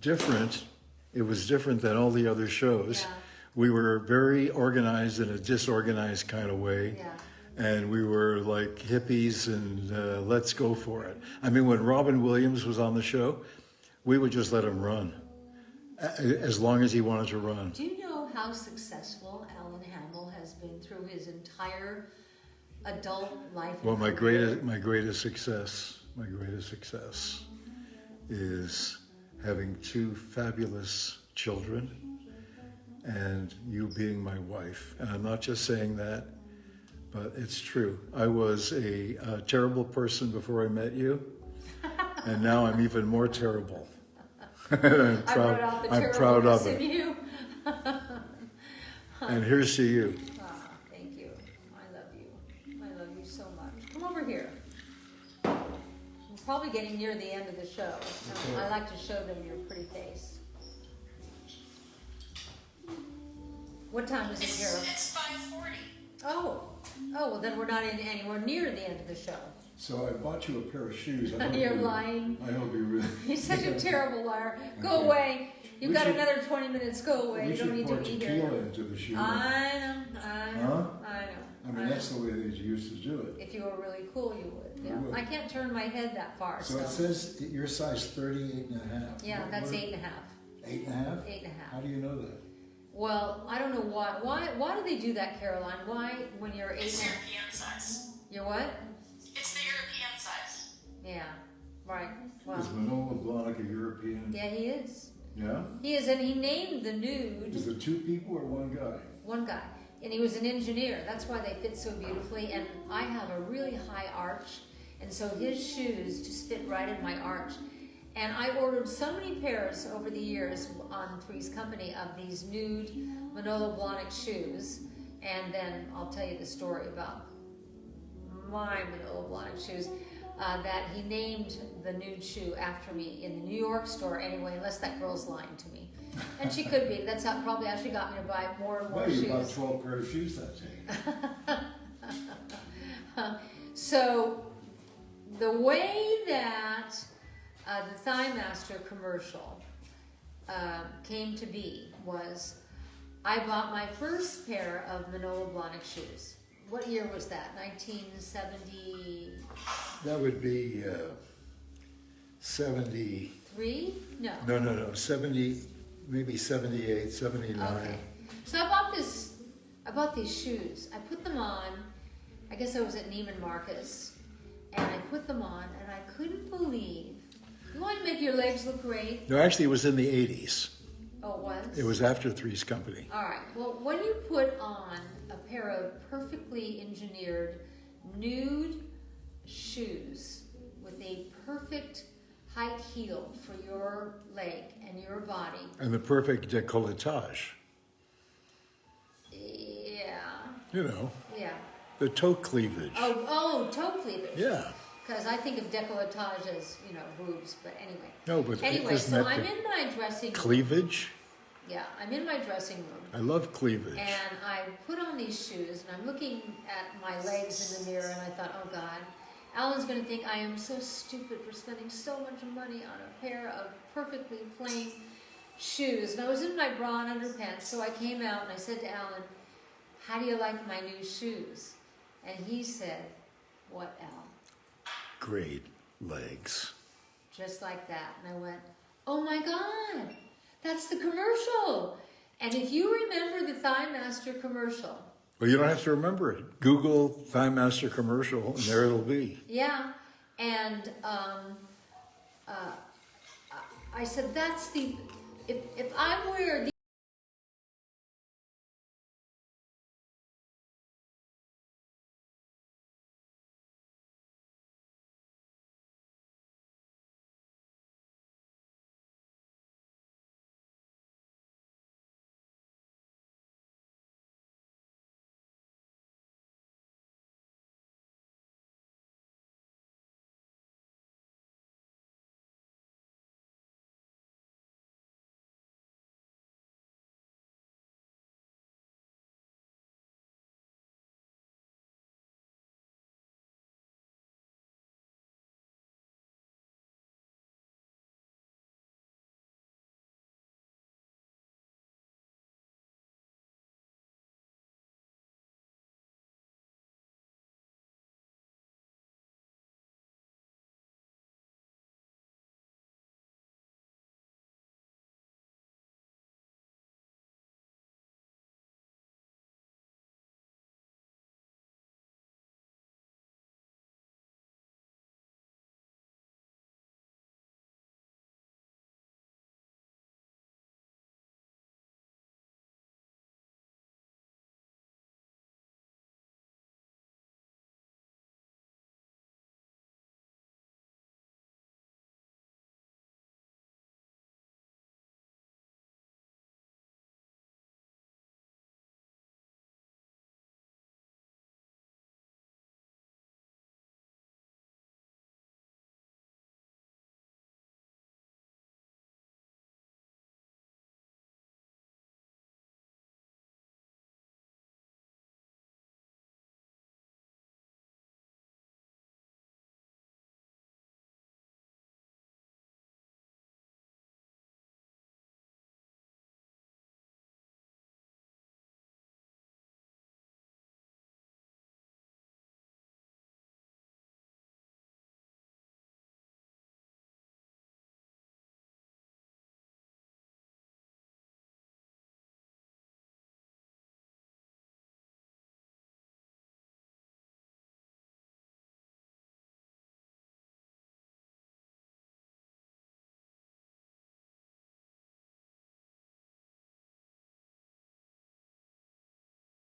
different. It was different than all the other shows. Yeah. We were very organized in a disorganized kind of way. Yeah. And we were like hippies and let's go for it. I mean, when Robin Williams was on the show, we would just let him run as long as he wanted to run. Do you know how successful Alan Hamill has been through his entire adult life? Well, and my career? greatest success is having 2 fabulous children and you being my wife. And I'm not just saying that, but it's true. I was a terrible person before I met you, and now I'm even more terrible. I'm proud of it. In you. And here's to you. Thank you. I love you. I love you so much. Come over here. We're probably getting near the end of the show. I like to show them your pretty face. What time is it here? It's 5:40. Oh, well then we're not anywhere near the end of the show. So I bought you a pair of shoes. You're lying. I hope you really. You're such a terrible liar. Go Okay. away. You've We got should- another 20 minutes. Go away. We You don't should need to pour be tequila here. into the shoe. I know. Huh? I mean, know. that's the way they used to do it. If you were really cool, you would. Yeah. would. I can't turn my head that far. So it says your size 38 and a half. Yeah, that's What- 8.5. 8 and a half? 8.5. How do you know that? Well, I don't know why. Why do they do that, Caroline? Why, when you're 8 It's and a half? European size. You're what? It's the European size. Yeah. Right. Well, Is Manolo Blahnik a European? yeah, he is. Yeah? He is, and he named the nude Is it 2 people or 1 guy? one guy, and he was an engineer. That's why they fit so beautifully. And I have a really high arch, and so his shoes just fit right in my arch. And I ordered so many pairs over the years on Three's Company of these nude Manolo Blahnik shoes. And then I'll tell you the story about my Manolo Blahnik shoes. That he named the nude shoe after me in the New York store anyway, unless that girl's lying to me. And she could be. That's how probably actually got me to buy more and more Well, you shoes. bought 12 pair of shoes that day. So the way that the Thigh Master commercial came to be was I bought my first pair of Manolo Blahnik shoes. What year was that? 1970? That would be 70. 3? No. No. 70, maybe 78, 79. Okay. So I bought these shoes. I put them on. I guess I was at Neiman Marcus, and I put them on, and I couldn't believe. You want to make your legs look great? No, actually, it was in the 80s. Oh, it was? It was after Three's Company. All right. Well, when you put on a pair of perfectly engineered nude shoes with a perfect height heel for your leg and your body, And the perfect décolletage. yeah, You know, yeah. the toe cleavage. Oh, toe cleavage. Yeah. Because I think of décolletage as, boobs, but anyway. No, but Anyway, isn't so that I'm the in my dressing room. cleavage? Yeah, I'm in my dressing room. I love cleavage. And I put on these shoes, and I'm looking at my legs in the mirror, and I thought, oh God, Alan's going to think I am so stupid for spending so much money on a pair of perfectly plain shoes. And I was in my bra and underpants, so I came out and I said to Alan, how do you like my new shoes? And he said, what, Al? Great legs. Just like that. And I went, oh my God, that's the commercial. And if you remember the Thigh Master commercial. Well, you don't have to remember it. Google Thigh Master commercial, and there it'll be. Yeah. And I said, that's the, if I wear these,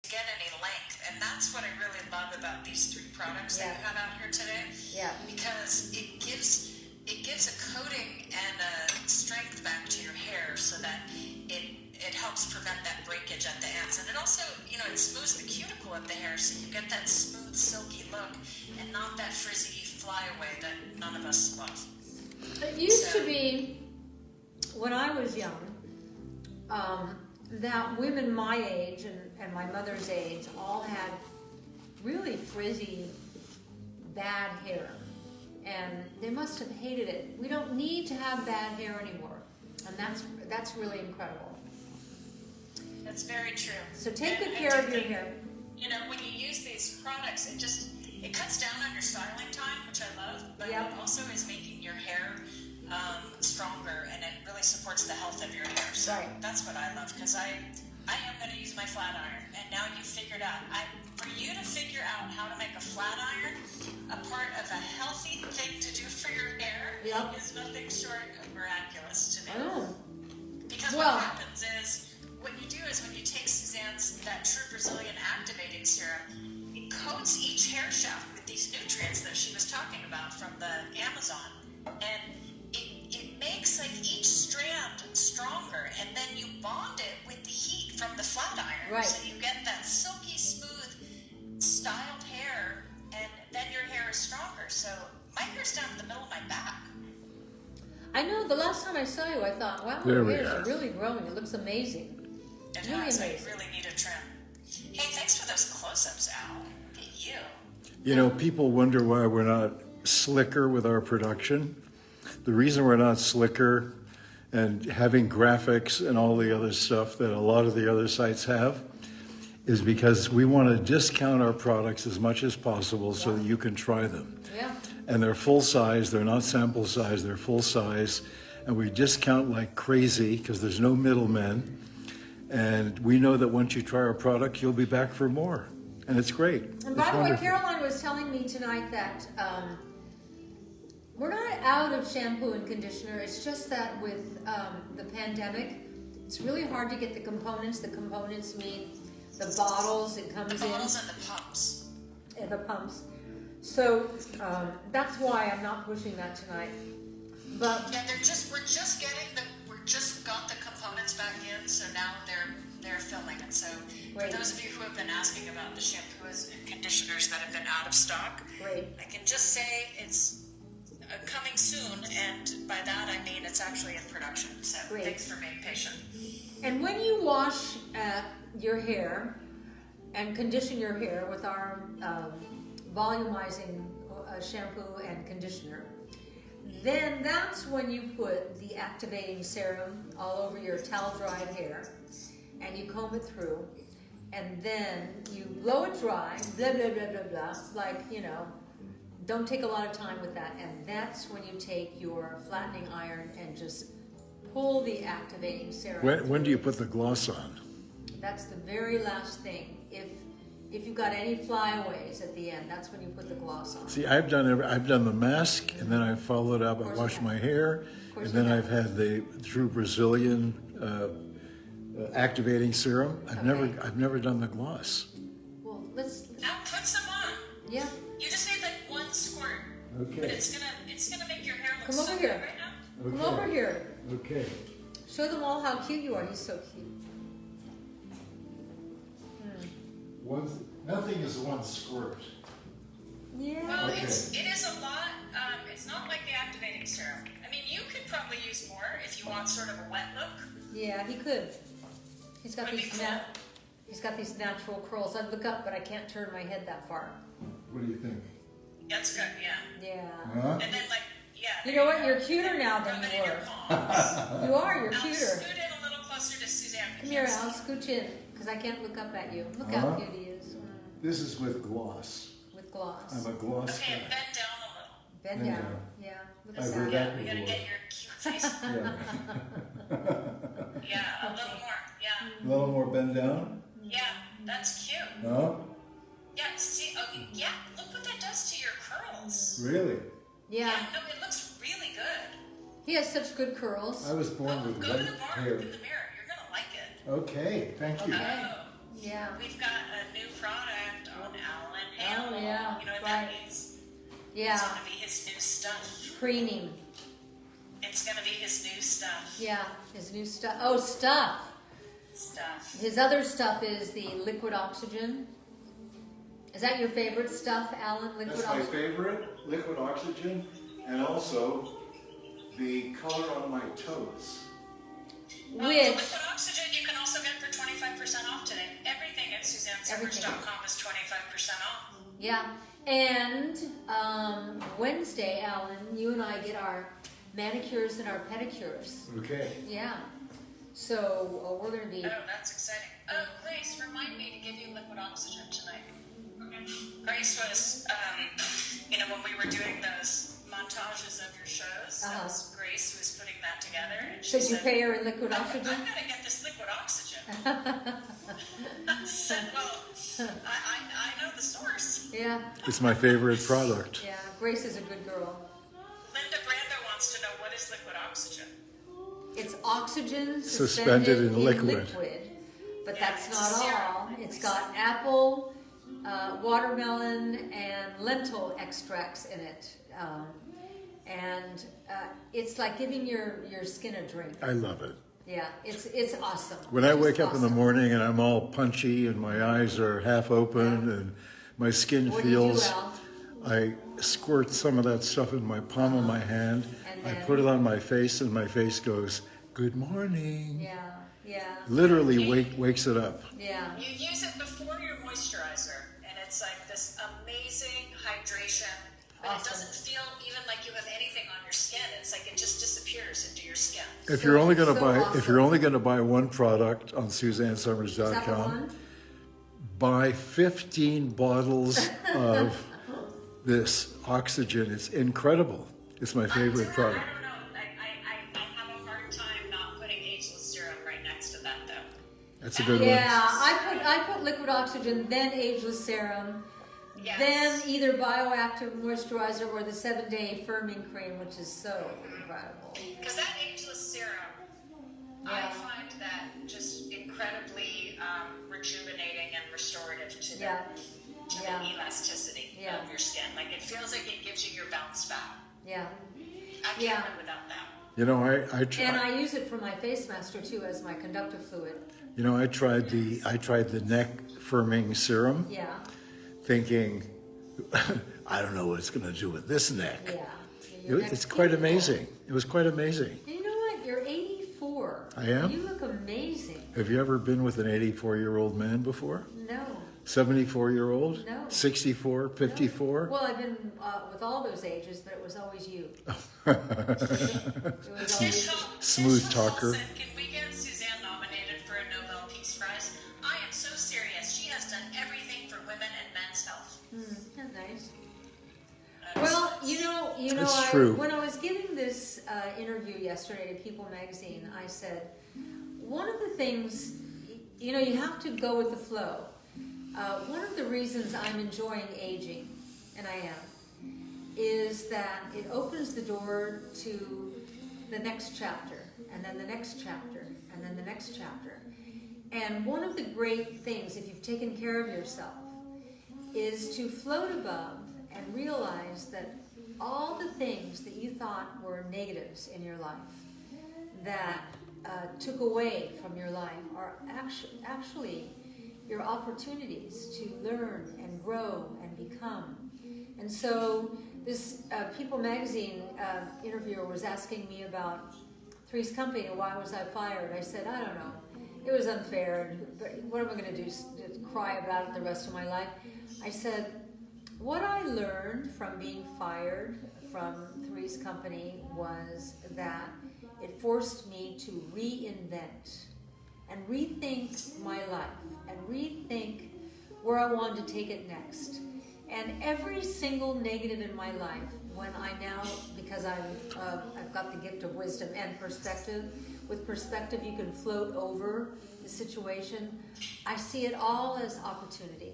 Get any length, and that's what I really love about these three products that Yeah. you have out here today. Yeah. Because it gives a coating and a strength back to your hair, so that it helps prevent that breakage at the ends, and it also it smooths the cuticle of the hair, so you get that smooth silky look and not that frizzy flyaway that none of us love. it used to be, when I was young, that women my age and my mother's age all had really frizzy, bad hair. And they must have hated it. We don't need to have bad hair anymore. And that's really incredible. That's very true. So take good And care I of your think, hair. when you use these products, it cuts down on your styling time, which I love, but Yep. it also is making your hair stronger, and it really supports the health of your hair. So Right. that's what I love, because I am going to use my flat iron, and now you figured out. For you to figure out how to make a flat iron a part of a healthy thing to do for your hair Yep. is nothing short of miraculous to me. Oh, Because Well- what happens? is when you take Suzanne's, that True Brazilian Activating Serum, it coats each hair shaft with these nutrients that she was talking about from the Amazon. And it makes like each strand stronger, and then you bond it with the heat from the flat iron. Right. So you get that silky smooth styled hair, and then your hair is stronger. So my hair's down the middle of my back. I know the last time I saw you, I thought, wow, There your we hair are. is really growing. It looks amazing. It Really has. I amazing. really need a trim. Hey, thanks for those close-ups, Al. Look at you. You know, people wonder why we're not slicker with our production. The reason we're not slicker and having graphics and all the other stuff that a lot of the other sites have is because we want to discount our products as much as possible so that you can try them. Yeah. And they're full size, they're not sample size, they're full size. And we discount like crazy because there's no middlemen. And we know that once you try our product, you'll be back for more. And it's great. And by It's the way, wonderful. Caroline was telling me tonight that we're not out of shampoo and conditioner. It's just that with the pandemic, it's really hard to get the components. The components mean the bottles it comes The in bottles and the pumps. and the pumps. So that's why I'm not pushing that tonight. But Yeah, we're just got the components back in, so now they're filling it. So Great. for those of you who have been asking about the shampoos and conditioners that have been out of stock, Great. I can just say it's coming soon, and by that I mean it's actually in production. So Great. thanks for being patient. And when you wash your hair and condition your hair with our volumizing shampoo and conditioner, then that's when you put the activating serum all over your towel-dried hair, and you comb it through, and then you blow it dry, blah, blah, blah, blah, blah, like, you know, don't take a lot of time with that, and that's when you take your flattening iron and just pull the activating serum. When do you put the gloss on? That's the very last thing. If you've got any flyaways at the end, that's when you put the gloss on. See, I've done the mask, and then I followed up. I course washed you my hair, course and you then have. I've had the True Brazilian activating serum. I've never done the gloss. Well, let's, Now put some on. yeah, You just need like one squirt, but Okay. it's gonna make your hair look Come so over good here. right now. come over here. Okay. Show them all how cute you are. He's so cute. Nothing is one squirt. Yeah. Well, Okay. it is a lot. It's not like the activating serum. I mean, you could probably use more if you want sort of a wet look. Yeah, he could. He's got Would be these cool. he's got these natural curls. I'd look up, but I can't turn my head that far. What do you think? That's good, yeah. Yeah. Huh? And then like, yeah. You know what? You're cuter now than Rub it you in your were. palms. You are. You're Now cuter. scoot in a little closer to Suzanne. Come here, Al. Scooch in, because I can't look up at you. Look how Uh-huh. cute he is This is with gloss. with gloss. I'm a gloss Okay, guy. bend down a little. Bend Bend down. down. Yeah. Look I've at heard that. that. We gotta before. get your cute face. Yeah. Yeah, a little more. Yeah. A little more bend down. Yeah, that's cute. No? Yeah, see, oh, yeah, look what that does to your curls. Really? Yeah. No, it looks really good. He has such good curls. I was born Oh, with go to white the bar, hair. look in the mirror. You're gonna like it. Okay, thank you. Okay. Oh, Yeah. we've got a new product on Alan Hamill. Oh, yeah, You know what right. that means? Yeah. It's gonna be his new stuff. Preening. It's gonna be his new stuff. Yeah. His new stuff. Oh, stuff. Stuff. His other stuff is the liquid oxygen. Is that your favorite stuff, Alan? Liquid That's my oxygen? favorite, liquid oxygen, and also the color on my toes. The Which, liquid oxygen you can also get for 25% off today. Everything at SuzanneSummers.com is 25% off. yeah. And Wednesday, Alan, you and I get our manicures and our pedicures. Okay. Yeah. So we're going to be. Oh, that's exciting. Oh, Grace, remind me to give you liquid oxygen tonight. Okay. Grace was, when we were doing those montages of your shows, that was Grace who was putting that together. And she Did you said, pay her in liquid I'm oxygen? going to get this liquid oxygen. I said, well, I know the source. Yeah. It's my favorite product. Yeah. Grace is a good girl. Linda Brando wants to know, what is liquid oxygen? It's oxygen Suspended in liquid. But Yeah, that's it's not a serum. all. It's got apple, watermelon, and lentil extracts in it. And it's like giving your skin a drink. I love it. Yeah, it's awesome. When I It's wake just up in the awesome. morning and I'm all punchy and my eyes are half open and my skin What do you do, feels, Al? I squirt some of that stuff in my palm of my hand. And I then- put it on my face and my face goes, "Good morning." Yeah, Literally wakes it up. yeah. You use it before your moisturizer, and it's like this amazing hydration. But Awesome. it doesn't feel even like you have anything on your skin. It's like it just disappears into your skin. If you're only going to So buy awesome. if you're only going to buy one product on Is that the SuzanneSummers.com, one? buy 15 bottles of this oxygen. It's incredible. It's my favorite I product. don't know. I have a hard time not putting ageless serum right next to that, though. That's a good Yeah, one. I put liquid oxygen, then ageless serum, Yes. then either bioactive moisturizer or the 7-day firming cream, which is so incredible. Because that ageless serum, I Yeah. find that just incredibly rejuvenating and restorative to Yeah. the Yeah. elasticity Yeah. of your skin. Like it feels like it gives you your bounce back. Yeah. I can't Yeah. live without that. You know, I And tried. I use it for my face master too as my conductive fluid. You know, I tried the neck firming serum, Yeah. thinking, I don't know what it's going to do with this neck. Yeah. Your neck's It's quite beautiful. amazing. It was quite amazing. And you know what? You're 84. I am? You look amazing. Have you ever been with an 84-year-old man before? No. 74-year-old? No. 64, 54? Well, I've been with all those ages, but it was always you. It was always you. Smooth Tish talker. Paul said, can we get Suzanne nominated for a Nobel Peace Prize? I am so serious. She has done everything for women and men's health. That's nice. That is Well, nice. you know, That's true. when I was giving this interview yesterday to People Magazine, I said one of the things, you know, you have to go with the flow. One of the reasons I'm enjoying aging, and I am, is that it opens the door to the next chapter, and then the next chapter, and then the next chapter. And one of the great things, if you've taken care of yourself, is to float above and realize that all the things that you thought were negatives in your life, that took away from your life, are actually your opportunities to learn and grow and become. And so this People Magazine interviewer was asking me about Three's Company and why was I fired. I said, I don't know. It was unfair, but what am I going to do? Just cry about it the rest of my life? I said, what I learned from being fired from Three's Company was that it forced me to reinvent and rethink my life and rethink where I wanted to take it next. And every single negative in my life, when I now, because I've got the gift of wisdom and perspective, with perspective you can float over the situation, I see it all as opportunity.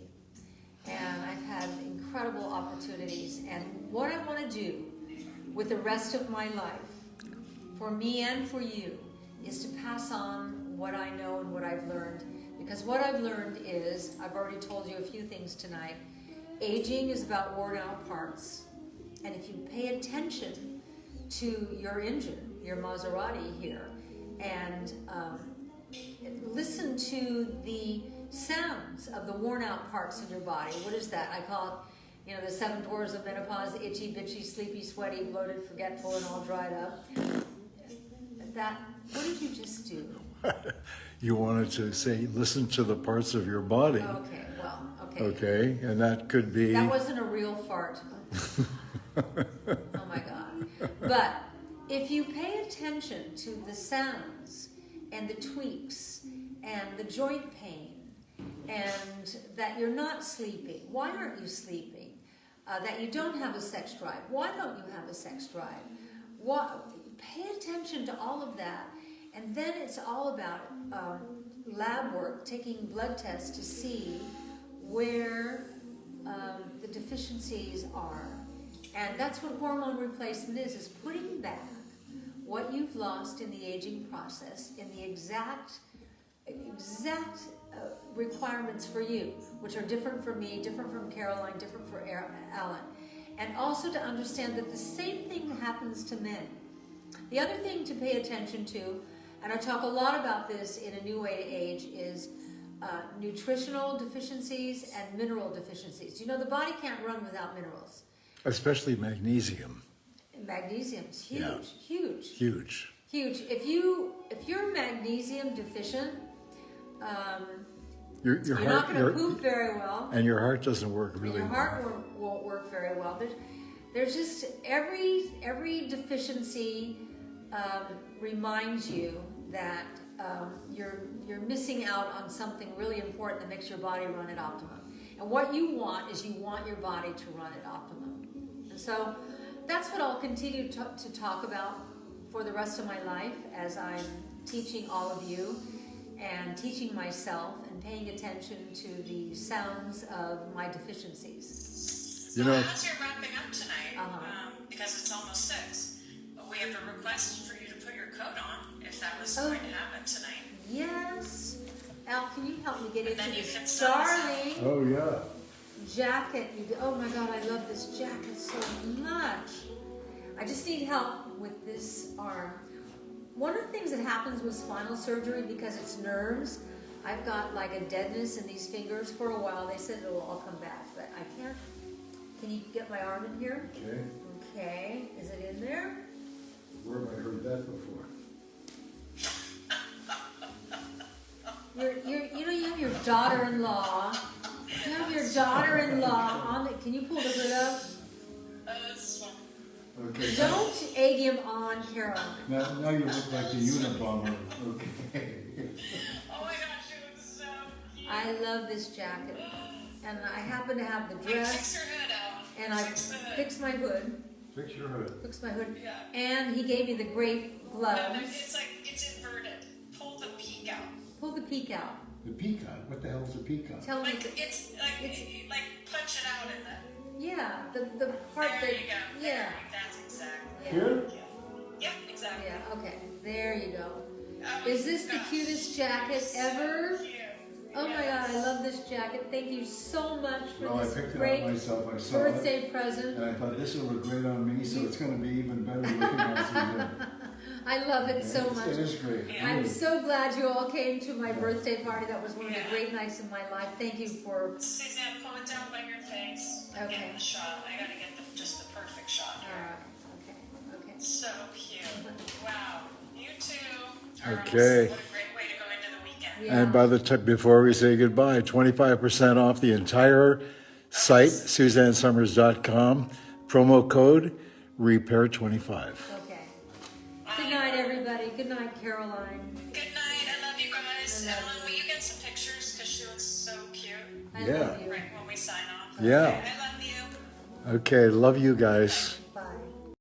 And I've had incredible opportunities. And what I want to do with the rest of my life, for me and for you, is to pass on what I know and what I've learned. Because what I've learned is, I've already told you a few things tonight, aging is about worn out parts. And if you pay attention to your engine, your Maserati here, and listen to the sounds of the worn out parts in your body. What is that? I call it, you know, the 7 doors of menopause: itchy, bitchy, sleepy, sweaty, bloated, forgetful, and all dried up. That, what did you just do? You wanted to say, listen to the parts of your body. Okay, well, okay. Okay, and that could be. That wasn't a real fart. Oh my God. But if you pay attention to the sounds and the tweaks and the joint pain, and that you're not sleeping, why aren't you sleeping? That you don't have a sex drive, why don't you have a sex drive? Pay attention to all of that. And then it's all about lab work, taking blood tests to see where the deficiencies are. And that's what hormone replacement is putting back what you've lost in the aging process in the exact requirements for you, which are different from me, different from Caroline, different for Alan. And also to understand that the same thing happens to men. The other thing to pay attention to, and I talk a lot about this in A New Way to Age, is nutritional deficiencies and mineral deficiencies. You know, the body can't run without minerals. Especially magnesium. And magnesium's huge, Yeah. huge. Huge. Huge. If you're magnesium deficient, Your you're heart, not going to poop very well. and your heart doesn't work And really your well. heart won't work very well. There's just every deficiency reminds you that you're missing out on something really important that makes your body run at optimum. And what you want is you want your body to run at optimum. And so that's what I'll continue to talk about for the rest of my life as I'm teaching all of you and teaching myself and paying attention to the sounds of my deficiencies. You So know- as you're wrapping up tonight, Uh-huh. because it's almost 6, we have a request for you to put your coat on if that was Oh. going to happen tonight. Yes. Al, can you help me get And then into you can this sell us darling Oh, yeah. jacket? Oh my God, I love this jacket so much. I just need help with this arm. One of the things that happens with spinal surgery, because it's nerves, I've got like a deadness in these fingers for a while. They said it'll all come back, but I can't. Can you get my arm in here? Okay. Okay, is it in there? Where have I heard that before? You have your daughter-in-law. You have your daughter-in-law on the, can you pull the hood up? That's fun. Okay. Don't egg him on, Caroline. Now you look like the Unabomber. Okay. Oh my gosh, you look so cute. I love this jacket. And I happen to have the Wait, fix dress, your hood out. and I Fix the hood. fixed my hood. Fix your hood. Fixed my hood. Yeah. And he gave me the great No, gloves. it's like, it's inverted. Pull the peak out. Pull the peak out. The peacock. What the hell's a peacock? Tell me, Like, it's like punch it out in the, yeah, the part there that, you go. yeah, That's exactly. yeah, Here? Yep, exactly. yeah, okay, there you go. Oh Is this the gosh. cutest jacket ever? Cute. Oh my God, I love this jacket. Thank you so much for Well, I this picked it great out myself. I saw it. birthday present. And I thought this will look great on me, so it's going to be even better looking on Suzanne. I love it so much. It is great. Yeah. I'm so glad you all came to my birthday party. That was one of the Yeah. great nights of my life. Thank you for. Suzanne, pull it down by your face. Okay. Get the shot. I gotta get just the perfect shot All here. right. Okay. Okay. So cute. Wow. You two are Okay. What a great way to go into the weekend. Yeah. And by the time, before we say goodbye, 25% off the entire site, SuzanneSummers.com. Promo code REPAIR25. Okay. Good night, everybody. Good night, Caroline. Good night. I love you guys. I love Ellen, you. will you get some pictures? Because she looks so cute. I Yeah. love you. Right when we sign off. Yeah. I love you. Okay, love you guys.